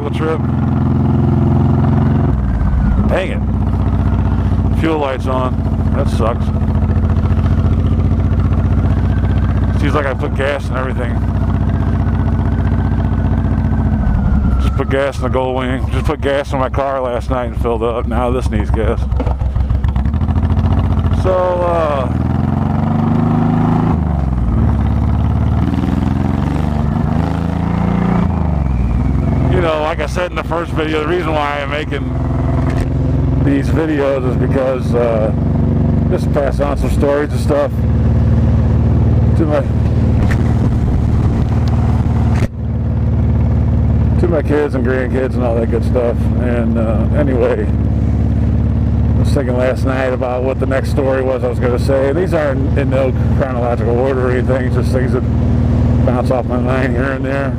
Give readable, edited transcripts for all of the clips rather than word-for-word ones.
motorcycle trip. Dang it. Fuel lights on. That sucks. Seems like I put gas in everything. Just put gas in the Gold Wing. Just put gas in my car last night and filled up. Now this needs gas. So, you know, like I said in the first video, the reason why I'm making these videos is because just pass on some stories and stuff to my kids and grandkids and all that good stuff. And anyway, I was thinking last night about what the next story was I was going to say. These aren't in no chronological order or anything, just things that bounce off my mind here and there.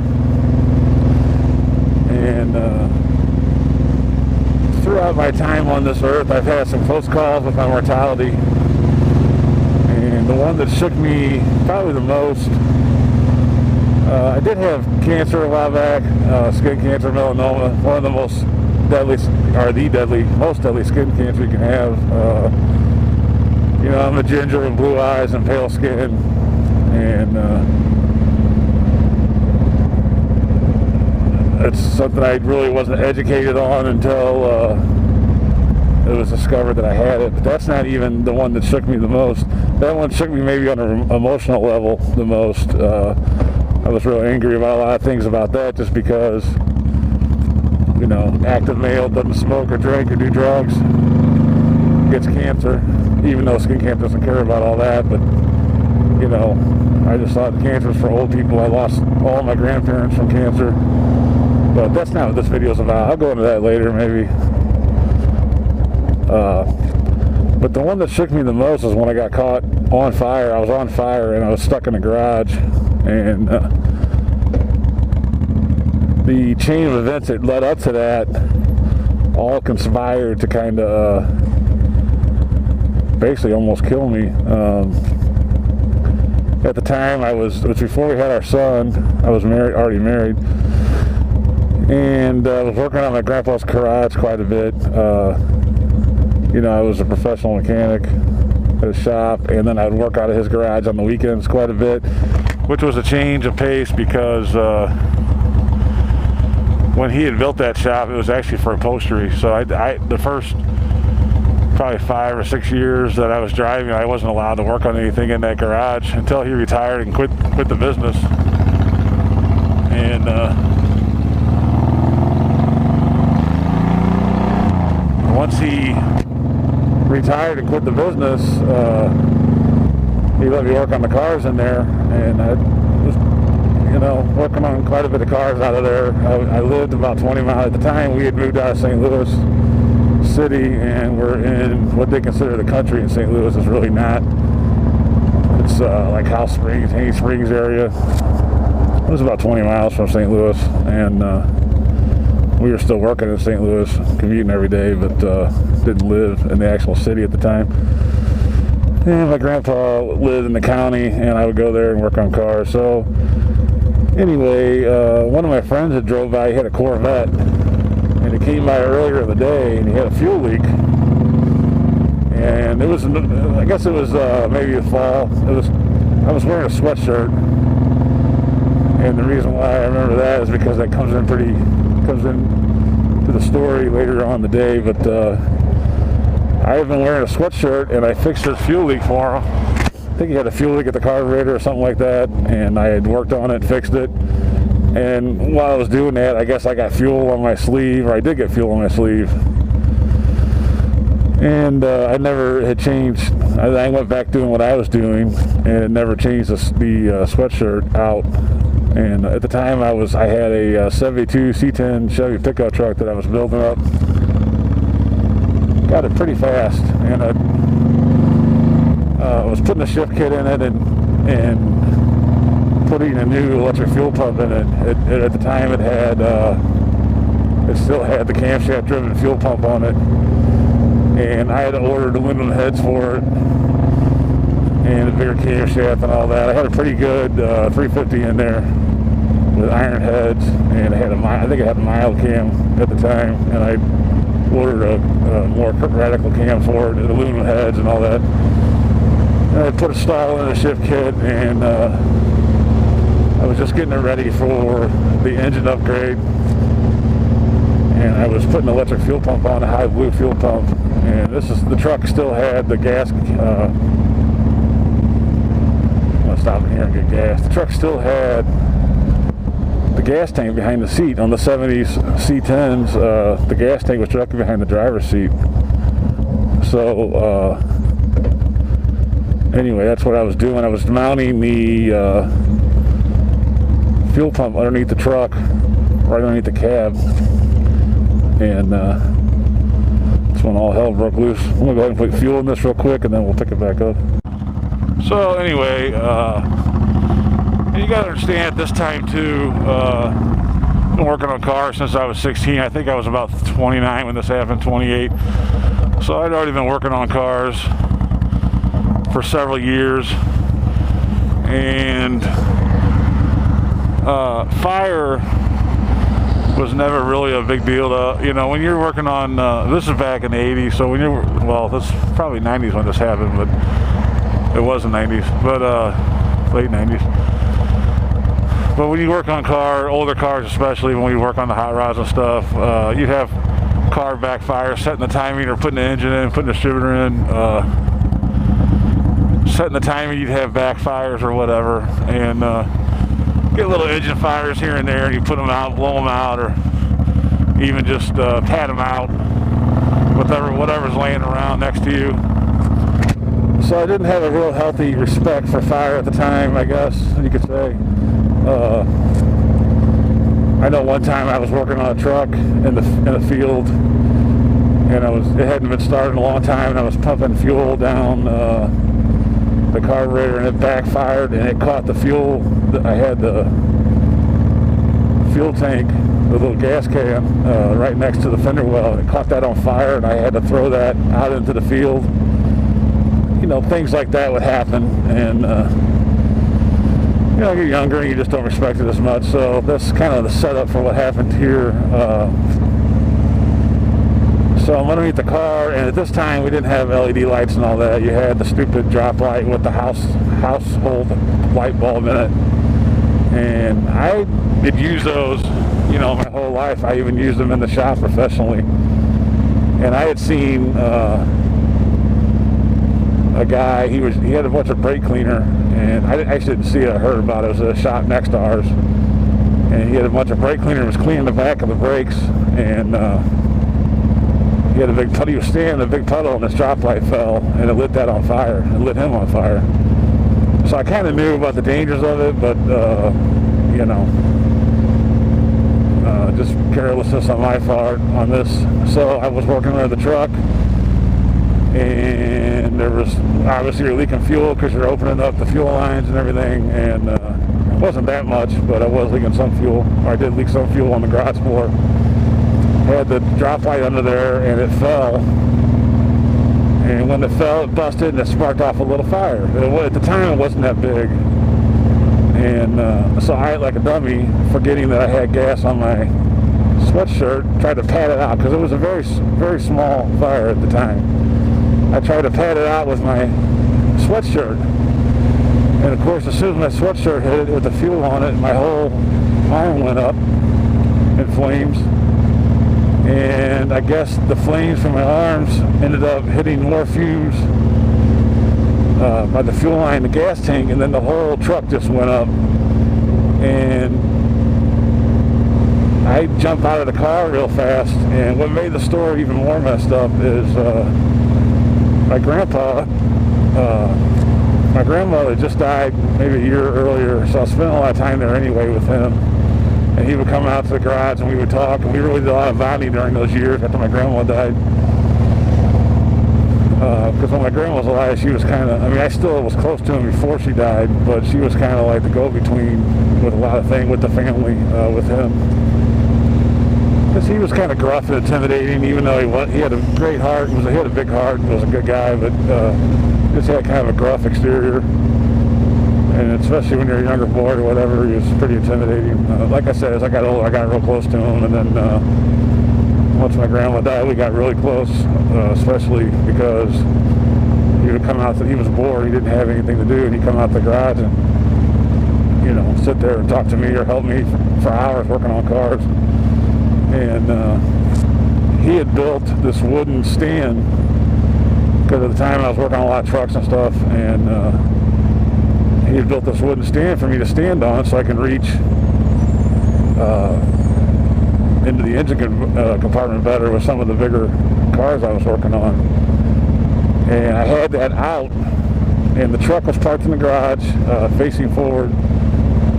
And throughout my time on this earth, I've had some close calls with my mortality. And the one that shook me probably the most, I did have cancer a while back, skin cancer, melanoma, one of the most deadly, or the most deadly skin cancer you can have. You know, I'm a ginger with blue eyes and pale skin, and it's something I really wasn't educated on until it was discovered that I had it. But that's not even the one that shook me the most. That one shook me maybe on an emotional level the most. I was real angry about a lot of things about that, just because, you know, active male doesn't smoke or drink or do drugs, gets cancer, even though skin cancer doesn't care about all that. But, you know, I just thought cancer was for old people. I lost all my grandparents from cancer. But that's not what this video is about. I'll go into that later, maybe. But the one that shook me the most is when I got caught on fire. I was on fire and I was stuck in a garage. And the chain of events that led up to that all conspired to kind of basically almost kill me. At the time, it was before we had our son. I was already married. And I was working on my grandpa's garage quite a bit. You know, I was a professional mechanic at a shop, and then I'd work out of his garage on the weekends quite a bit, which was a change of pace because when he had built that shop, it was actually for upholstery. So the first probably 5 or 6 years that I was driving, I wasn't allowed to work on anything in that garage until he retired and quit the business. And once he retired and quit the business, he let me work on the cars in there, and I was, you know, working on quite a bit of cars out of there. I lived about 20 miles at the time. We had moved out of St. Louis City, and we're in what they consider the country in St. Louis. Is really not. It's like House Springs, Haney Springs area. It was about 20 miles from St. Louis, and we were still working in St. Louis, commuting every day, but didn't live in the actual city at the time. And my grandpa lived in the county, and I would go there and work on cars. So anyway, one of my friends that drove by, he had a Corvette, and he came by earlier in the day, and he had a fuel leak. And it was, I guess it was maybe the fall. I was wearing a sweatshirt, and the reason why I remember that is because that comes in to the story later on in the day. But I had been wearing a sweatshirt, and I fixed his fuel leak for him. I think he had a fuel leak at the carburetor or something like that, and I had worked on it, fixed it. And while I was doing that, I guess I got fuel on my sleeve, or I did get fuel on my sleeve. And I never had changed. I went back doing what I was doing, and it never changed the sweatshirt out. And at the time, I had a 72 C10 Chevy pickup truck that I was building up. Got it pretty fast, and I was putting a shift kit in it and putting a new electric fuel pump in it. At the time, it still had the camshaft-driven fuel pump on it, and I had ordered aluminum heads for it and a bigger camshaft and all that. I had a pretty good 350 in there. with iron heads, and I think it had a mild cam at the time, and I ordered a more radical cam for it, aluminum heads and all that. And I put a stall in the shift kit, and I was just getting it ready for the engine upgrade, and I was putting an electric fuel pump on, a high blue fuel pump, and the truck still had the gas. I'm gonna stop in here and get gas. The truck still had the gas tank behind the seat. On the 70s C10s, the gas tank was directly behind the driver's seat. So anyway, that's what I was doing. I was mounting the fuel pump underneath the truck, right underneath the cab, and that's when all hell broke loose. I'm gonna go ahead and put fuel in this real quick, and then we'll pick it back up. So anyway, you gotta understand at this time too, I've been working on cars since I was 16. I think I was about 29 when this happened, 28. So I'd already been working on cars for several years, and fire was never really a big deal to, when you're working on, this is back in the 80s, so this is probably 90s when this happened, but it was the 90s, but late 90s. But when you work on older cars especially, when we work on the hot rods and stuff, you'd have car backfire, setting the timing or putting the engine in, putting the distributor in, setting the timing, you'd have backfires or whatever, and get little engine fires here and there, and you put them out, blow them out, or even just pat them out, whatever's laying around next to you. So I didn't have a real healthy respect for fire at the time, I guess you could say. I know one time I was working on a truck in the field, and it hadn't been started in a long time, and I was pumping fuel down the carburetor, and it backfired, and it caught the fuel. I had the fuel tank, the little gas can, right next to the fender well. It caught that on fire, and I had to throw that out into the field. Things like that would happen, and you're younger and you just don't respect it as much. So that's kind of the setup for what happened here. So I'm underneath the car, and at this time we didn't have LED lights and all that. You had the stupid drop light with the household light bulb in it, and I did use those, my whole life. I even used them in the shop professionally, and I had seen a guy. He had a bunch of brake cleaner, and I actually didn't see it. I heard about it. It was a shop next to ours, and he had a bunch of brake cleaner. Was cleaning the back of the brakes, and he had a big puddle. He was standing in a big puddle, and this drop light fell, and it lit that on fire. It lit him on fire. So I kind of knew about the dangers of it, but just carelessness on my part on this. So I was working under the truck, and there was obviously you're leaking fuel because you're opening up the fuel lines and everything, and it wasn't that much, but I was leaking some fuel. I did leak some fuel on the garage floor. I had the drop light under there, and it fell, and when it fell, it busted, and it sparked off a little fire. At the time, it wasn't that big, and so I, like a dummy, forgetting that I had gas on my sweatshirt, tried to pat it out, because it was a very, very small fire at the time. I tried to pat it out with my sweatshirt, and of course, as soon as my sweatshirt hit it with the fuel on it, my whole arm went up in flames, and I guess the flames from my arms ended up hitting more fumes by the fuel line, the gas tank, and then the whole truck just went up, and I jumped out of the car real fast. And what made the story even more messed up is my grandmother just died maybe a year earlier, so I spent a lot of time there anyway with him, and he would come out to the garage and we would talk, and we really did a lot of bonding during those years after my grandma died. Because when my grandma was alive, she was kind of, I still was close to him before she died, but she was kind of like the go-between with a lot of things with the family, with him. Because he was kind of gruff and intimidating, even though he had a great heart. He had a big heart and was a good guy, but just had kind of a gruff exterior. And especially when you're a younger boy or whatever, he was pretty intimidating. Like I said, as I got older, I got real close to him, and then once my grandma died, we got really close, especially because he would come out, he was bored, he didn't have anything to do, and he'd come out the garage and, you know, sit there and talk to me or help me for hours working on cars. And he had built this wooden stand, because at the time I was working on a lot of trucks and stuff, and he had built this wooden stand for me to stand on so I can reach into the engine compartment better with some of the bigger cars I was working on. And I had that out, and the truck was parked in the garage, facing forward,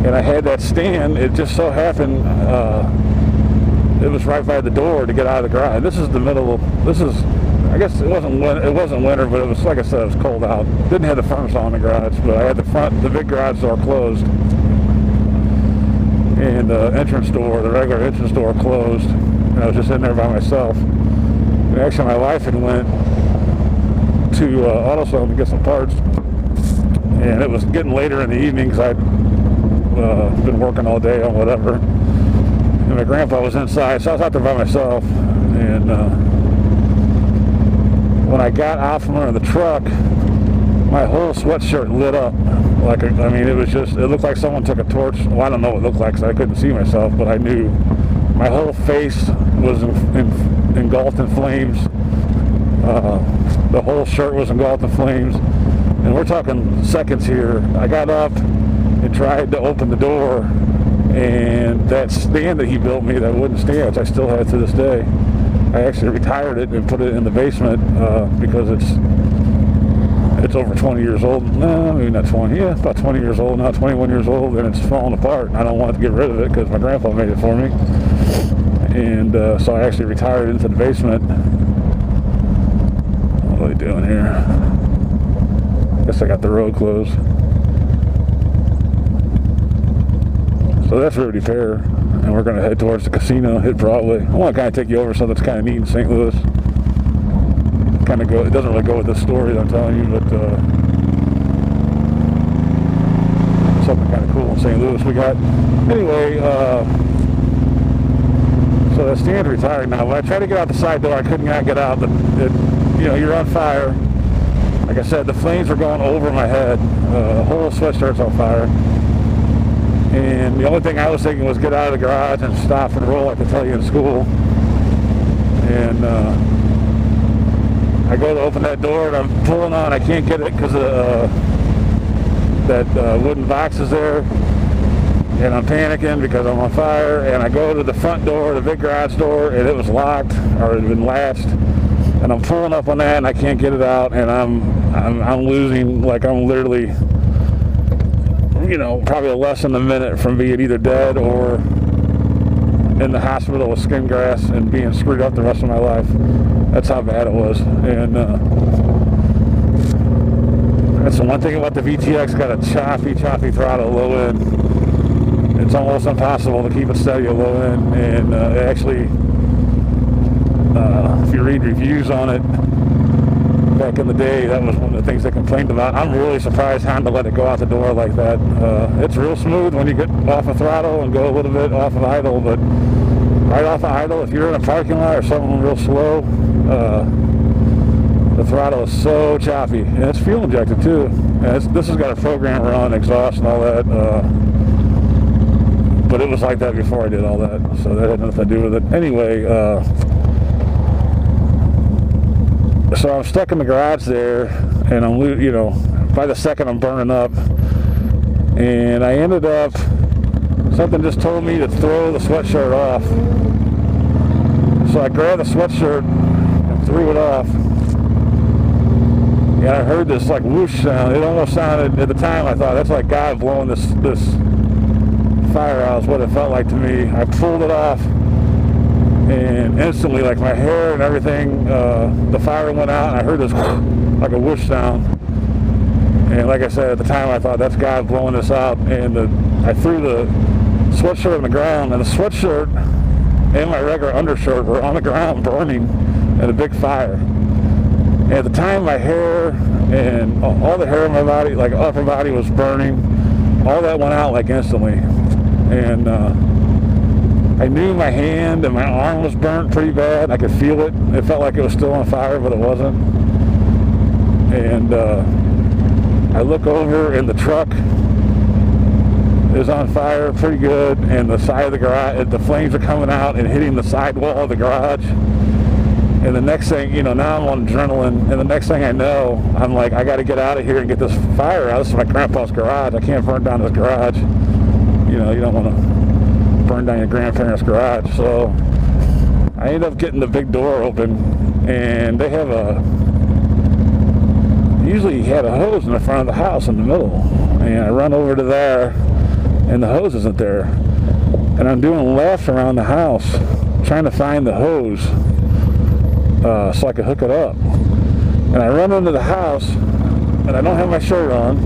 and I had that stand. It just so happened it was right by the door to get out of the garage. This is the middle of, this is, I guess it wasn't winter, but it was, like I said, it was cold out. Didn't have the furnace on in the garage, but I had the big garage door closed, and the entrance door, the regular entrance door, closed, and I was just in there by myself. And actually, my wife had went to AutoZone to get some parts, and it was getting later in the evening because I'd been working all day on whatever, and my grandpa was inside, so I was out there by myself. And when I got out from under the truck, my whole sweatshirt lit up. Like, I mean, it was just, it looked like someone took a torch. Well, I don't know what it looked like because I couldn't see myself, but I knew my whole face was engulfed in flames. The whole shirt was engulfed in flames. And we're talking seconds here. I got up and tried to open the door, and that stand that he built me, that wooden stand, which I still have to this day, I actually retired it and put it in the basement because it's over 20 years old. No, maybe not 20. Yeah, about 20 years old now, 21 years old, and it's falling apart. And I don't want to get rid of it because my grandpa made it for me. And so I actually retired it into the basement. What are they doing here? Guess I got the road closed. So that's Rudy Fair, and we're going to head towards the casino, hit Broadway. I want to kind of take you over something that's kind of neat in St. Louis. Kind of go, it doesn't really go with this story that I'm telling you, but something kind of cool in St. Louis we got. Anyway, so that stand's retired now. When I tried to get out the side door, I couldn't get out. You know, you're on fire. Like I said, the flames were going over my head. The whole sweatshirt's on fire. And the only thing I was thinking was get out of the garage and stop and roll like they tell you in school. And I go to open that door and I'm pulling on. I can't get it because that wooden box is there. And I'm panicking because I'm on fire. And I go to the front door, the big garage door, and it was locked, or it had been latched. And I'm pulling up on that and I can't get it out. And I'm losing, like I'm literally, you know, probably less than a minute from being either dead or in the hospital with skin grafts and being screwed up the rest of my life. That's how bad it was. And that's the one thing about the VTX, got a choppy throttle low end. It's almost impossible to keep it steady at low end. And actually, if you read reviews on it, back in the day, that was one of the things they complained about. I'm really surprised Honda let it go out the door like that. It's real smooth when you get off a throttle and go a little bit off of idle, but right off of idle, if you're in a parking lot or something real slow, the throttle is so choppy. And it's fuel injected too. And this has got a program run, exhaust and all that, but it was like that before I did all that, so that had nothing to do with it. Anyway, so I'm stuck in the garage there, and I'm, you know, by the second I'm burning up, and I ended up, something just told me to throw the sweatshirt off. So I grabbed the sweatshirt and threw it off, and I heard this like whoosh sound. It almost sounded, at the time I thought, that's like God blowing this fire out, is what it felt like to me. I pulled it off, and instantly, like my hair and everything, the fire went out, and I heard this like a whoosh sound. And like I said, at the time I thought, that's God blowing this out. And I threw the sweatshirt on the ground, and the sweatshirt and my regular undershirt were on the ground burning in a big fire. And at the time, my hair and all the hair on my body, like upper body, was burning. all that went out like instantly. And I knew my hand and my arm was burnt pretty bad. I could feel it. It felt like it was still on fire, but it wasn't. And I look over and the truck is on fire pretty good, and the side of the garage, the flames are coming out and hitting the sidewall of the garage. And the next thing, now I'm on adrenaline, and the next thing I know, I'm like, I got to get out of here and get this fire out. This is my grandpa's garage. I can't burn down his garage. You don't want to burn down your grandparents' garage. So I ended up getting the big door open, and they have usually had a hose in the front of the house in the middle. And I run over to there, and the hose isn't there. And I'm doing laps around the house trying to find the hose so I could hook it up. And I run into the house, and I don't have my shirt on,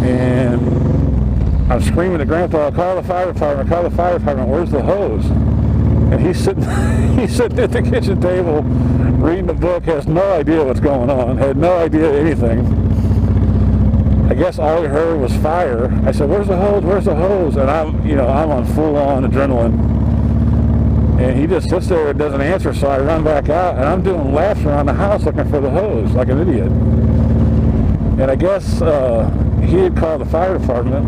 and I'm screaming to Grandpa, call the fire department, where's the hose? And he's sitting at the kitchen table reading the book, has no idea what's going on, had no idea anything. I guess all he heard was fire. I said, where's the hose? And I'm on full-on adrenaline. And he just sits there and doesn't answer, so I run back out, and I'm doing laps around the house looking for the hose, like an idiot. And I guess he had called the fire department.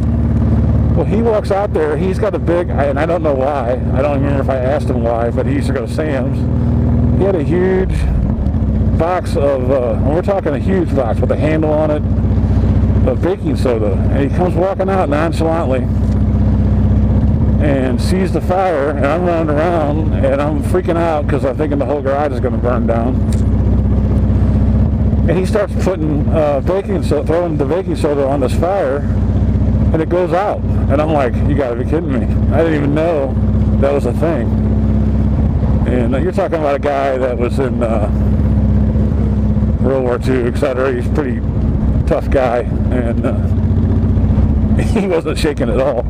Well, he walks out there, he's got a big, and I don't know why, I don't remember if I asked him why, but he used to go to Sam's. He had a huge box of, and we're talking a huge box with a handle on it, of baking soda. And he comes walking out nonchalantly and sees the fire, and I'm running around, and I'm freaking out because I'm thinking the whole garage is going to burn down. And he starts putting throwing the baking soda on this fire, and it goes out. And I'm like, you got to be kidding me. I didn't even know that was a thing. And you're talking about a guy that was in World War II, etc. He's a pretty tough guy, and he wasn't shaking at all.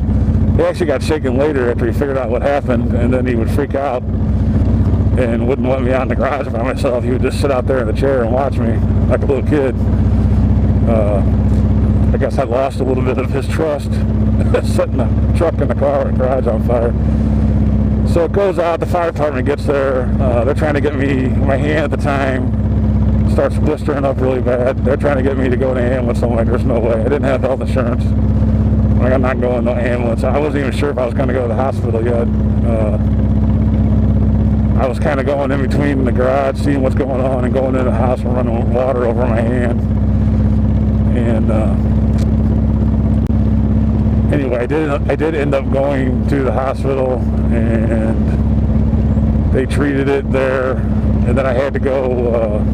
He actually got shaken later after he figured out what happened, and then he would freak out and wouldn't let me out in the garage by myself. He would just sit out there in the chair and watch me like a little kid. I guess I lost a little bit of his trust setting the truck in the garage on fire. So it goes out, the fire department gets there, they're trying to get me, my hand at the time starts blistering up really bad. They're trying to get me to go to an ambulance. I'm like, there's no way. I didn't have health insurance. Like, I'm not going to the ambulance. I wasn't even sure if I was going to go to the hospital yet. I was kind of going in between the garage, seeing what's going on, and going into the house and running water over my hand. And anyway, I did end up going to the hospital, and they treated it there. And then I had to go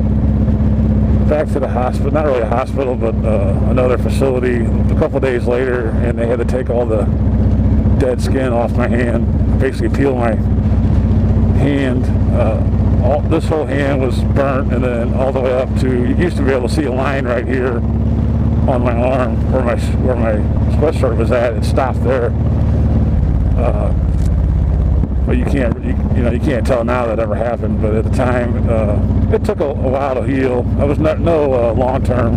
back to the hospital, not really a hospital, but another facility a couple days later, and they had to take all the dead skin off my hand, basically peel my hand. This whole hand was burnt, and then all the way up to, you used to be able to see a line right here on my arm where my sweatshirt was at. It stopped there. But you can't tell now that ever happened. But at the time, it took a while to heal. I was no long term.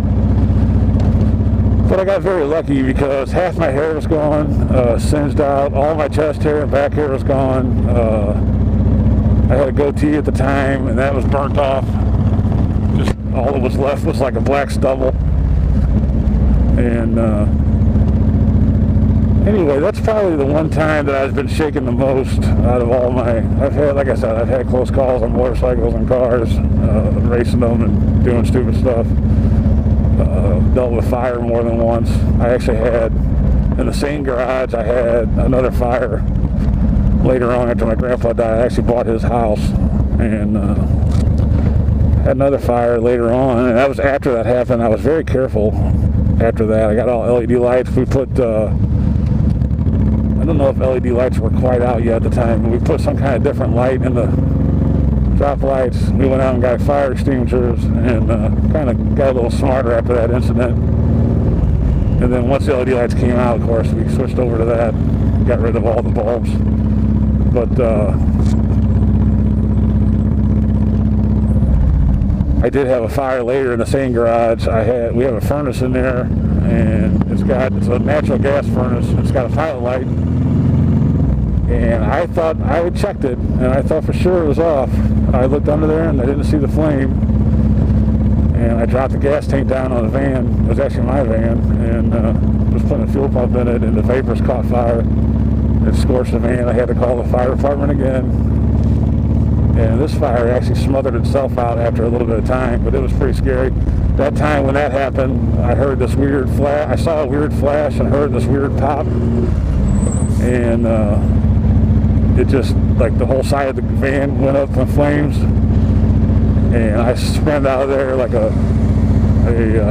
But I got very lucky because half my hair was gone, singed out. All my chest hair and back hair was gone. I had a goatee at the time, and that was burnt off. Just all that was left was like a black stubble. And anyway, that's probably the one time that I've been shaking the most out of all my, I've had close calls on motorcycles and cars, racing them and doing stupid stuff. Dealt with fire more than once. I actually had, in the same garage, I had another fire later on after my grandpa died. I actually bought his house, and had another fire later on, and that was after that happened. I was very careful after that. I got all LED lights. We put, I don't know if LED lights were quite out yet at the time, but we put some kind of different light in the drop lights. We went out and got fire extinguishers, and kind of got a little smarter after that incident. And then once the LED lights came out, of course, we switched over to that, got rid of all the bulbs. But I did have a fire later in the same garage. We have a furnace in there, and it's a natural gas furnace. It's got a pilot light, and I thought I had checked it, and I thought for sure it was off. I looked under there, and I didn't see the flame, and I dropped the gas tank down on the van. It was actually my van, and was putting a fuel pump in it, and the vapors caught fire. It scorched the van. I had to call the fire department again. And this fire actually smothered itself out after a little bit of time, but it was pretty scary. That time when that happened, I heard this weird flash. I saw a weird flash and heard this weird pop. And it just, like, the whole side of the van went up in flames. And I sprinted out of there like a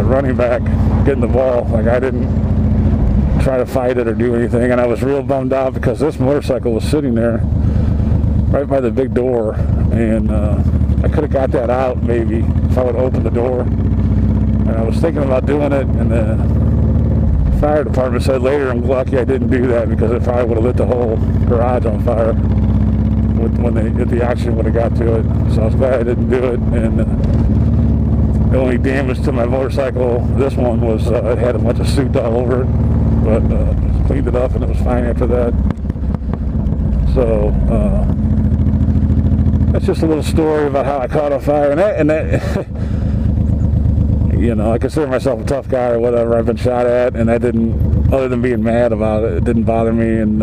running back getting the ball. Like, I didn't try to fight it or do anything. And I was real bummed out because this motorcycle was sitting there right by the big door, and I could have got that out maybe if I would open the door. And I was thinking about doing it, and the fire department said later, I'm lucky I didn't do that because it probably would have lit the whole garage on fire if the oxygen would have got to it. So I was glad I didn't do it. And the only damage to my motorcycle, this one, was it had a bunch of soot all over it, but cleaned it up and it was fine after that. So that's just a little story about how I caught on fire, and that you know, I consider myself a tough guy or whatever. I've been shot at, and that didn't, other than being mad about it, it didn't bother me. And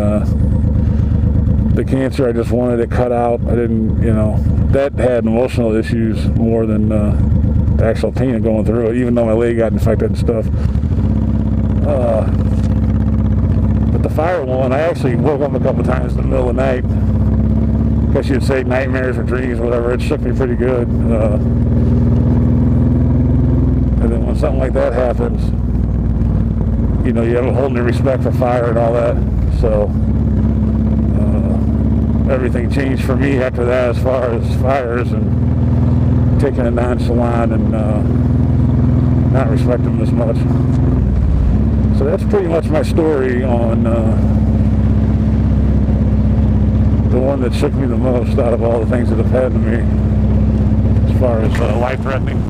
the cancer, I just wanted it cut out. I didn't, you know, that had emotional issues more than the actual pain of going through it, even though my leg got infected and stuff. But the fire one, I actually woke up a couple times in the middle of the night. I guess you'd say nightmares or dreams, whatever. It shook me pretty good. And then when something like that happens, you know, you have a whole new respect for fire and all that. So everything changed for me after that as far as fires and taking it nonchalant and not respecting them as much. So that's pretty much my story on the one that shook me the most out of all the things that have happened to me as far as life-threatening.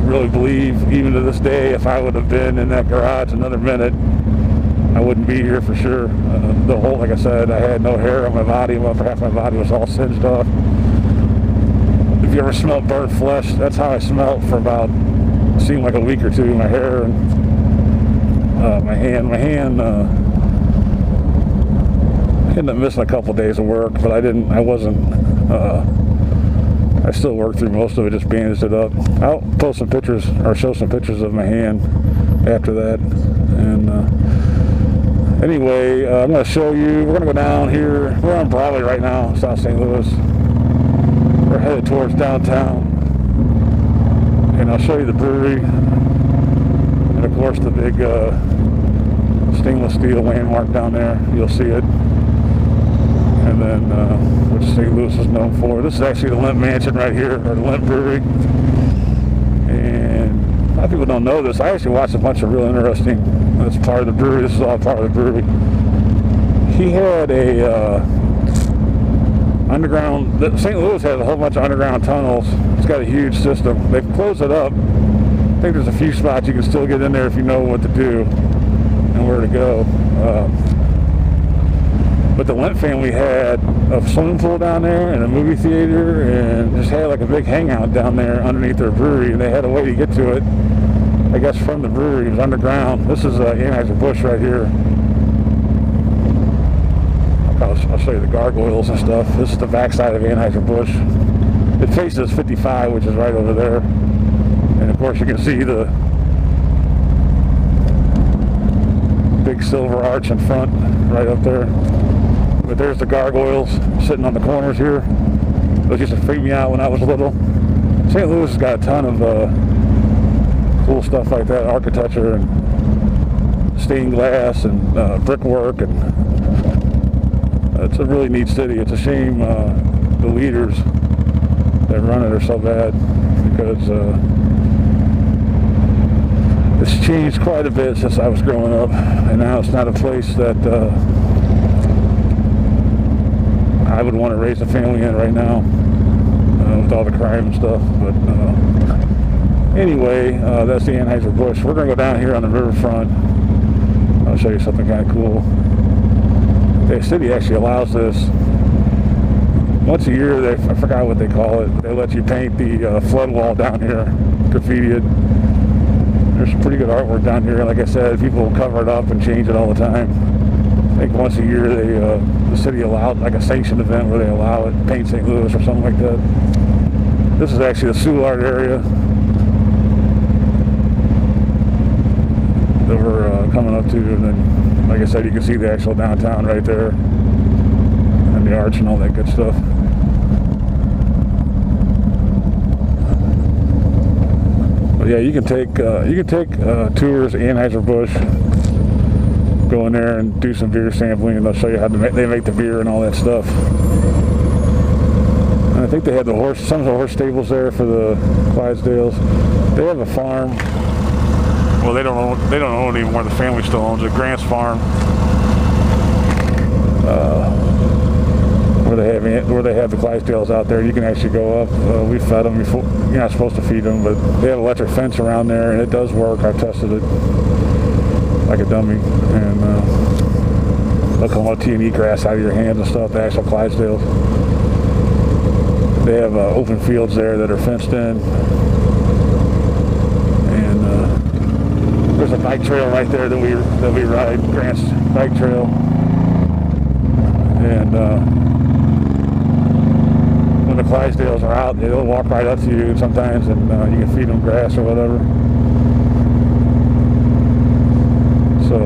Really believe, even to this day, if I would have been in that garage another minute, I wouldn't be here for sure. The whole, like I said, I had no hair on my body. Well, for half my body was all singed off. If you ever smelled burnt flesh, that's how I smelled for about, seemed like a week or two. My hair and my hand. I ended up missing a couple days of work, but I still worked through most of it, just bandaged it up. I'll post some pictures, or show some pictures of my hand after that. And anyway, I'm going to show you, we're going to go down here. We're on Broadway right now, South St. Louis. We're headed towards downtown. And I'll show you the brewery. And of course the big stainless steel landmark down there. You'll see it. And then, which St. Louis is known for. This is actually the Limp Mansion right here, or the Limp Brewery. And a lot of people don't know this. I actually watched a bunch of real interesting, that's part of the brewery. This is all part of the brewery. He had a underground, St. Louis has a whole bunch of underground tunnels. It's got a huge system. They've closed it up. I think there's a few spots you can still get in there if you know what to do and where to go. But the Lent family had a swimming pool down there and a movie theater and just had like a big hangout down there underneath their brewery, and they had a way to get to it, I guess, from the brewery. It was underground. This is Anheuser-Busch right here. I'll show you the gargoyles and stuff. This is the backside of Anheuser-Busch. It faces 55, which is right over there. And of course you can see the big silver arch in front right up there. But there's the gargoyles sitting on the corners here. Those used to freak me out when I was little. St. Louis has got a ton of cool stuff like that, architecture and stained glass and brickwork, and it's a really neat city. It's a shame the leaders that run it are so bad, because it's changed quite a bit since I was growing up, and now it's not a place that I would want to raise a family in right now. with all the crime and stuff. But anyway, that's the Anheuser-Busch. We're going to go down here on the riverfront. I'll show you something kind of cool. The city actually allows this. Once a year, I forgot what they call it. They let you paint the flood wall down here, graffiti it. There's some pretty good artwork down here. Like I said, people cover it up and change it all the time. I think once a year, the city allowed, like a sanctioned event where they allow it, paint St. Louis or something like that. This is actually the Soulard area that we're coming up to, and then, like I said, you can see the actual downtown right there, and the arch and all that good stuff. But yeah, you can take tours Anheuser-Busch, go in there and do some beer sampling, and they'll show you how they make the beer and all that stuff. And I think they had some of the horse stables there for the Clydesdales. They have a farm. Well, they don't own anymore. The family still owns it. Grant's Farm, where they have the Clydesdales out there. You can actually go up. We fed them before. You're not supposed to feed them, but they have an electric fence around there, and it does work. I've tested it like a dummy, and they'll come up to you and eat grass out of your hands and stuff. The actual Clydesdales. They have open fields there that are fenced in. There's a bike trail right there that we ride, Grant's bike trail, and when the Clydesdales are out, they'll walk right up to you sometimes, and you can feed them grass or whatever. So,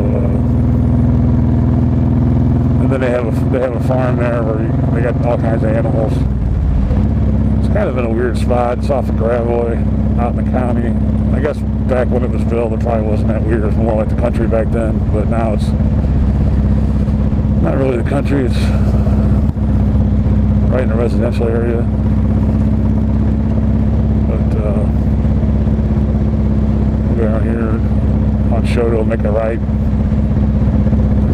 and then they have a farm there where they got all kinds of animals. It's kind of in a weird spot. It's off of Gravois, out in the county. I guess back when it was built, it probably wasn't that weird. It was more like the country back then, but now it's not really the country. It's right in a residential area. But we're down here on Shoto, make a right.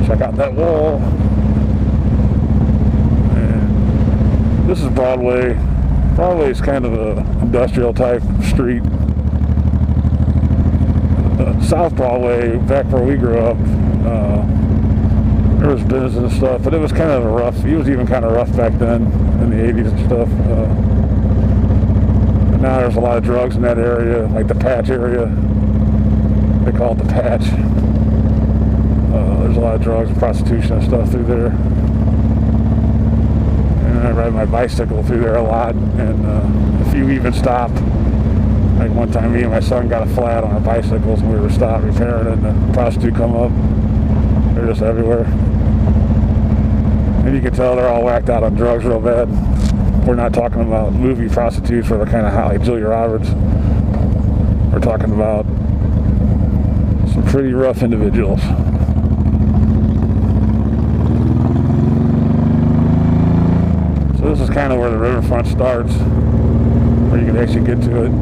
Check out that wall. And this is Broadway. Broadway is kind of a industrial type street. South Broadway, back where we grew up, there was business and stuff, but it was kind of it was even kind of rough back then in the 80s and stuff. But now there's a lot of drugs in that area, like the Patch area. They call it the Patch. There's a lot of drugs and prostitution and stuff through there. And I ride my bicycle through there a lot, and a few even stopped. Like one time, me and my son got a flat on our bicycles, and we were stopped repairing it, and the prostitute come up. They're just everywhere. And you can tell they're all whacked out on drugs real bad. We're not talking about movie prostitutes where they're kind of hot, like Julia Roberts. We're talking about some pretty rough individuals. So this is kind of where the riverfront starts, where you can actually get to it.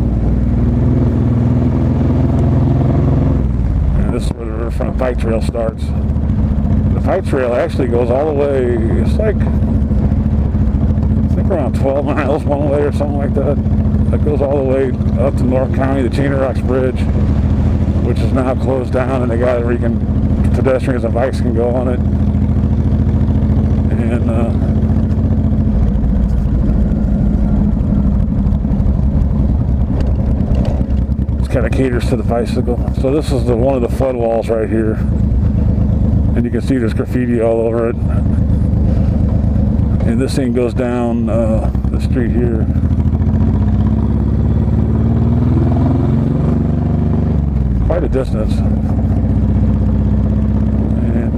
This is where the riverfront bike trail starts. The bike trail actually goes all the way, it's like, I think around 12 miles one way or something like that. That goes all the way up to North County, the Chain of Rocks Bridge, which is now closed down, and they got it where pedestrians and bikes can go on it. And kind of caters to the bicycle. So this is one of the flood walls right here, and you can see there's graffiti all over it. And this thing goes down the street here. Quite a distance. And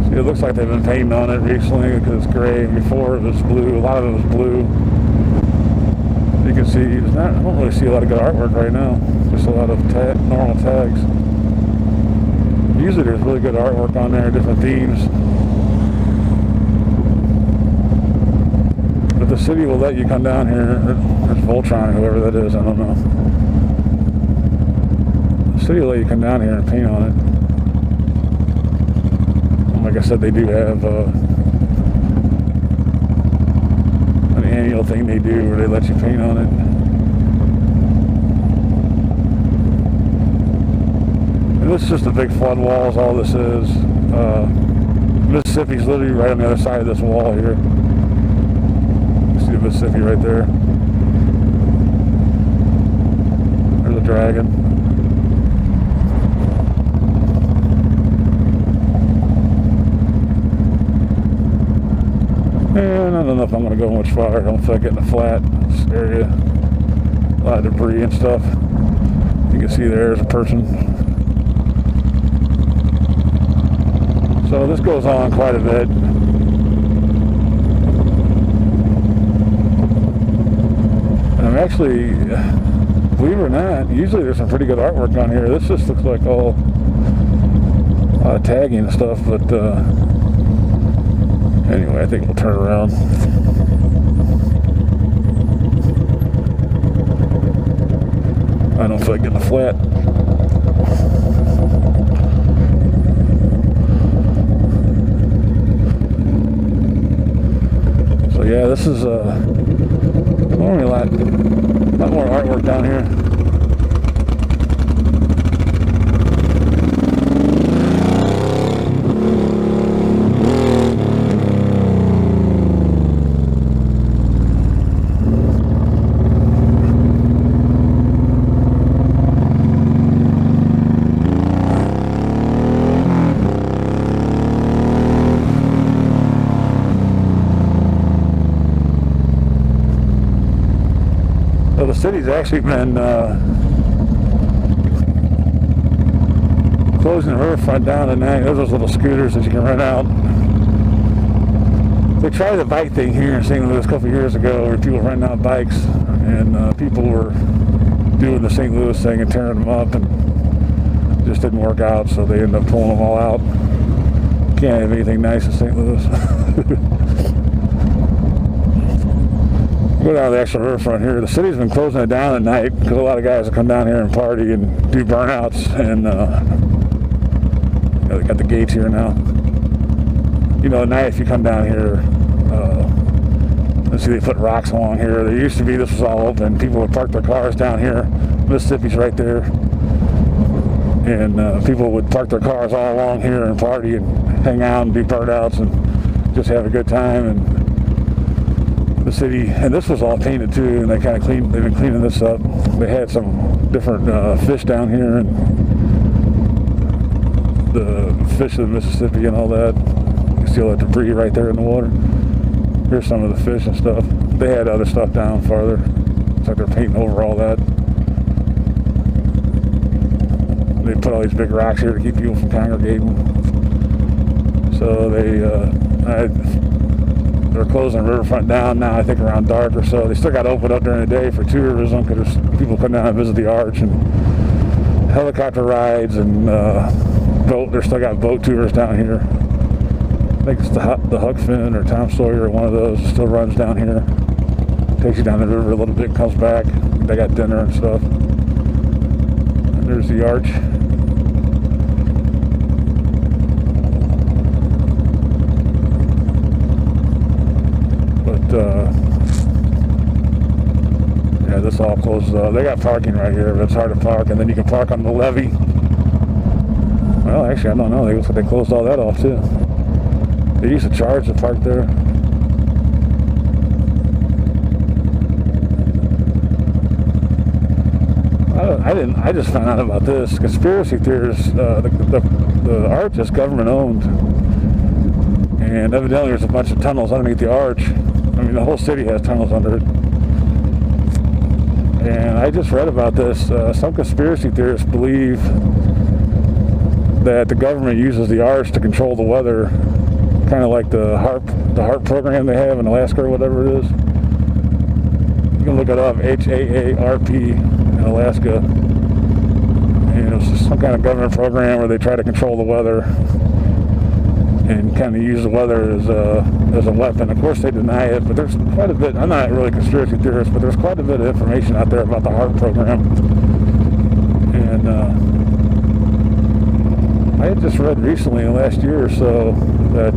see, it looks like they've been painting on it recently because it's gray. Before it was blue. A lot of it was blue. You can see, I don't really see a lot of good artwork right now. Just a lot of normal tags. Usually there's really good artwork on there, different themes. But the city will let you come down here. There's Voltron, whoever that is, I don't know. The city will let you come down here and paint on it. And like I said, they do have an annual thing they do where they let you paint on it. And this is just the big flood walls, all this is. Mississippi's literally right on the other side of this wall here. You see the Mississippi right there. There's a dragon. And I don't know if I'm going to go much farther. I don't feel like getting a flat area. A lot of debris and stuff. You can see there's a person. So this goes on quite a bit. And I'm actually, believe it or not, usually there's some pretty good artwork on here. This just looks like all tagging and stuff, but anyway, I think we'll turn around. I don't feel like getting a flat. So yeah, this is only a lot more artwork down here. So the city's actually been closing the riverfront down at night. There's those little scooters that you can rent out. They tried the bike thing here in St. Louis a couple of years ago where people renting out bikes, and people were doing the St. Louis thing and tearing them up, and it just didn't work out, so they ended up pulling them all out. Can't have anything nice in St. Louis. Go down to the actual riverfront here. The city's been closing it down at night because a lot of guys will come down here and party and do burnouts, and they got the gates here now. You know, at night if you come down here, let's see, they put rocks along here. There used to be, this was all open. People would park their cars down here. Mississippi's right there, and people would park their cars all along here and party and hang out and do burnouts and just have a good time. And the city, and this was all painted too, and they kind of they've been cleaning this up. They had some different fish down here, and the fish of the Mississippi and all that. You see all that debris right there in the water. Here's some of the fish and stuff. They had other stuff down farther. It's like they're painting over all that. They put all these big rocks here to keep people from congregating. So they're closing the riverfront down now, I think around dark or so. They still got to open up during the day for tourism because people come down and visit the arch, and helicopter rides, and boat. They're still got boat tours down here. I think it's the Huck Finn or Tom Sawyer or one of those still runs down here. Takes you down the river a little bit, comes back. They got dinner and stuff. And there's the arch. Yeah, this all closes up. They got parking right here, but it's hard to park, and then you can park on the levee. Well, actually, I don't know. They closed all that off too. They used to charge to park there. I just found out about this. Conspiracy theorists, the arch is government owned, and evidently there's a bunch of tunnels underneath the arch. I mean, the whole city has tunnels under it. And I just read about this. Some conspiracy theorists believe that the government uses the arch to control the weather, kind of like the HAARP program they have in Alaska or whatever it is. You can look it up, HAARP in Alaska. And it's just some kind of government program where they try to control the weather and kind of use the weather as a weapon. Of course, they deny it, but there's quite a bit. I'm not really a conspiracy theorist, but there's quite a bit of information out there about the HAARP program. And I had just read recently, in the last year or so, that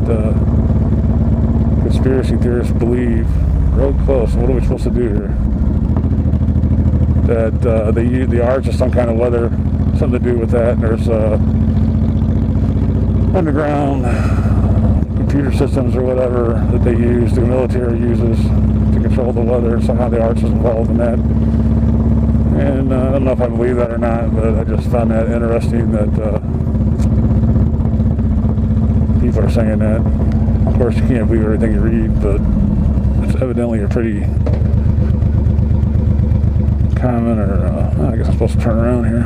conspiracy theorists believe Road closed. What are we supposed to do here? That they use the arch is some kind of weather, something to do with that. And there's underground computer systems or whatever that they use, the military uses to control the weather. Somehow the arch is involved in that. And I don't know if I believe that or not, but I just found that interesting that people are saying that. Of course, you can't believe everything you read, but it's evidently a pretty common, or I guess I'm supposed to turn around here.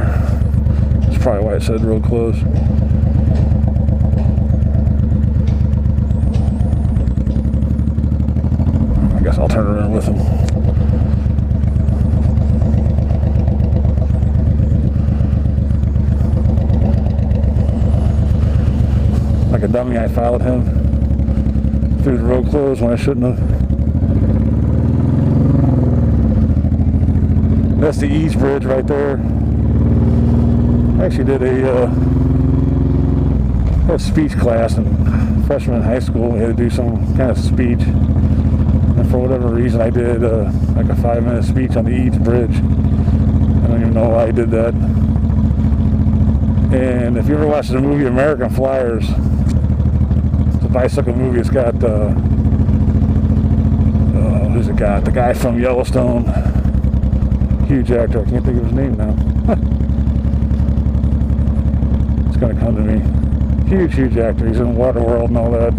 That's probably why it said road closed. I guess I'll turn around with him. Like a dummy, I followed him through the road closed when I shouldn't have. That's the East Bridge right there. I actually did a speech class in freshman in high school. We had to do some kind of speech. And for whatever reason, I did like a 5-minute speech on the East Bridge. I don't even know why I did that. And if you ever watched the movie American Flyers, it's a bicycle movie. It's got, who's it got? The guy from Yellowstone. Huge actor. I can't think of his name now. It's going to come to me. Huge actor. He's in Waterworld and all that.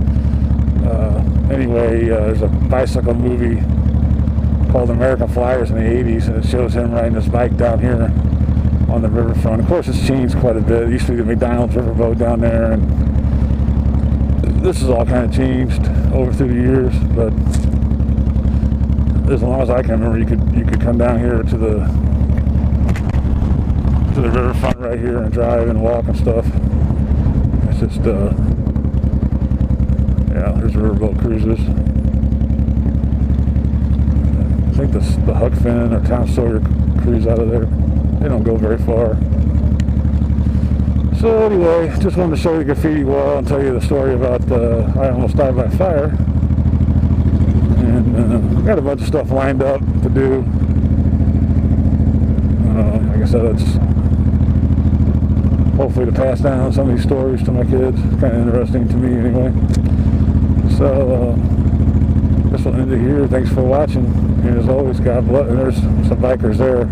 Anyway, there's a bicycle movie called American Flyers in the 80s, and it shows him riding his bike down here on the riverfront. Of course, it's changed quite a bit. It used to be the McDonald's riverboat down there, and this is all kind of changed over through the years, but as long as I can remember, you could come down here to the riverfront right here and drive and walk and stuff. It's just yeah, there's riverboat cruises. I think the Huck Finn or Tom Sawyer cruise out of there. They don't go very far. So anyway, just wanted to show you the graffiti wall and tell you the story about I almost died by fire. And got a bunch of stuff lined up to do. Like I said, it's hopefully to pass down some of these stories to my kids. It's kind of interesting to me anyway. So this will end it here. Thanks for watching. And as always, God bless. And there's some bikers there.